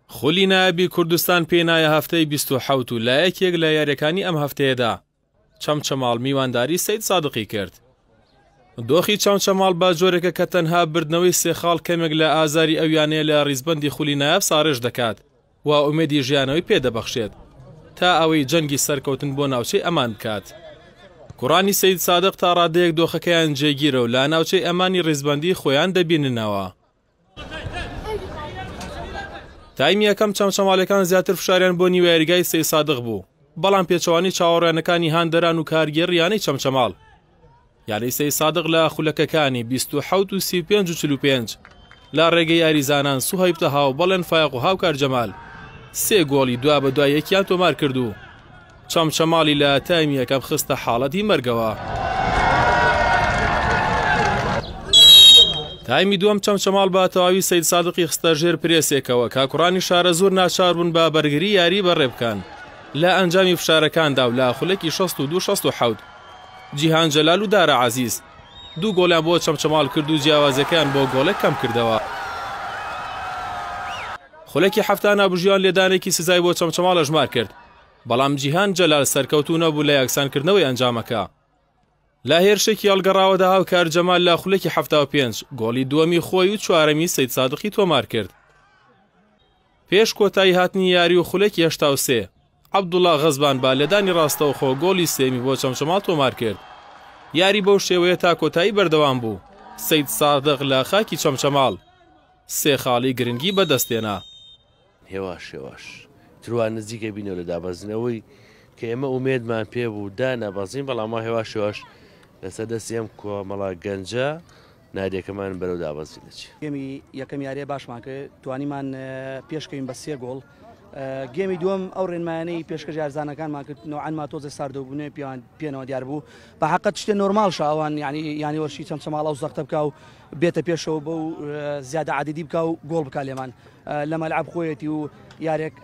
خولی نایبی کوردستان پێنایە هەفتەی 27 و لایەکێک لە یاریەکانی ئەم هەفتەیەدا چەمچەماڵ میوانداری سەید سادقی کرد. دۆخی چەمچەماڵ با جۆرێکە کە تەنها بردنەوەی سێخاڵ کەمێک لە ئازاری ئەویانەیە لە ڕیزبەندی خولی نایب ساڕێژ دەکات و ئومێدی ژیانەوەی پێدەبەخشێت تا ئەوەی جەنگی سەرکەوتن بۆ ناوچەی ئەمان بکات. کوڕانی سەید سادق تا ڕادەیەک دۆخەکەیان جێگیرە و لا ناوچەی ئەمانی ڕیزبەندی خۆیان دەبیننەوە. تایمی یەکەم چەمچەماڵەکان زیاتر فشاریان بۆ نیوەیەریگای سەید سادق بوو، بەڵام پێچەوانی چاوەڕێنەکانی هاندەران و کارگێڕ یانەی چەمچەماڵ یانەی سەید سادق لە خولەکەکانی 27 و 35 و 45 لە ڕێگەی یاریزانان سوهەیب تەها و بەڵێن فایق و هاوکار جەمال سێ گۆڵی دوا بە دوای یەکیان تۆمار کردو. چەمچەماڵی لە تایمی یەکەم خستە حاڵەتی مەرگەوە. تایمی دووەم چەمچەماڵ بە تەواوی سەید سادقی خستە ژێر پرێسێکەوە کاکوڕانی شارە زۆر ناچار بوون بە بەرگری یاری بەڕێ بکەن. لە ئەنجامی فشارەکاندا و لە خولەکی 62-67 جیهان جەلال و دارە عەزیز دوو گۆڵیان بۆ چەمچەماڵ کرد و جیاوازەکەیان بۆ گۆڵێک کەم کردەوە. خولەکی هەفتان ئابژیان لێدانێکی سزای بۆ چەمچەماڵ ژمار کرد، بەڵام جیهان جەلال سەرکەوتوو نەبوو لە یەکسانکردنەوەی ئەنجامەکە. لە هێرشێکی هەڵگەڕاوەدا هاوکار جەمال لە خولەکی 75 گۆڵی دووەمی خۆی و چوارەمی سەید سادقی تۆمار کرد. پێش کۆتایی هاتنی یاری و خولەکی 83 عەبدوڵڵا غەزبان با لەدانی ڕاستەوخۆ گۆڵی سێمی بۆ چەمچەماڵ تۆمار کرد. یاری بەو شێوەیە تا کۆتایی بەردەوام بوو. سەید سادق لە خاکی چەمچەماڵ سێ خاڵی گرنگی بەدەستێنا. هێواش تروان نزیکە بینەوە لە دابەزینەوەی کە ئێمە ئومێدمان پێ بوو دانەبەزین، بەڵام هێواش لەسەر دەستی ئەم کۆمەڵا گەنجە نادێکەمان بەرەو دابەزینەچی. گێمی یەکەم یاریە باشمان کرد، توانیمان پێشکەین بە سێ گۆڵ. گێمی دووەم ئەو ڕێنمایانەی پێشکە جارزانەکانمان کرد نەوعەنما تۆزە ساردەبوونێ پێنەوە دیار بوو. بە حەقەت شتێ نۆرماڵ شاوان ینی وەرشی چەمچەماڵ و زەختە بکە و بێتە پێشەوە بە و زیادە عادیدی بکە و گۆڵ بکە لێمان لە مەلعەب خۆیەتی و یارێک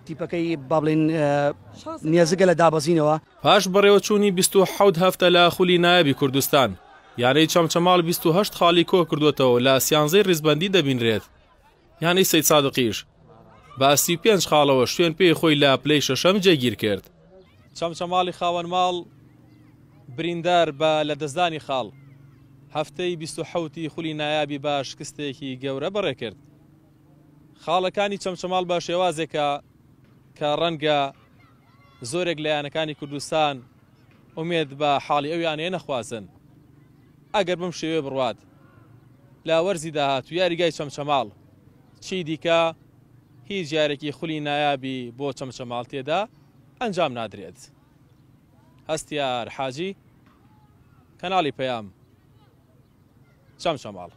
تیپەکەی با بڵێن نێزگە لە دابەزینەوە. پاش بەڕێوە چوونی 27 هەفتە لە خولی نایبی کوردستان یانەی چەمچەماڵ 28 خاڵی کۆ کردوێتەوە لە سیانزەی ڕیزبەندی دەبینرێت. یانەی سەید سادقیش بە 35 خاڵەوە شوێن پێی خۆی لە پلەی شەشەم جێگیر کرد. چەمچەماڵی خاوەن ماڵ بریندار بە لە دەستدانی خاڵ هەفتەی 27 خولی نایابی بە شکستێکی گەورە بەڕێ کرد. خاڵەکانی چەمچەماڵ بە شێوازێکە کە ڕەنگە زۆرێک لە یانەکانی کوردستان ئومێد بە حاڵی ئەو یانەیە نەخوازن. ئەگەر بم شێوێ بڕوات لە وەرزی داهات و یاریگای چەمچەماڵ چی دیکە هیچ جارێکی خولی نایابی بۆ چەمچەماڵ تێدا ئەنجام نادرێت. هەستیار حاجی، کەناڵی پەیام، چەمچەماڵ.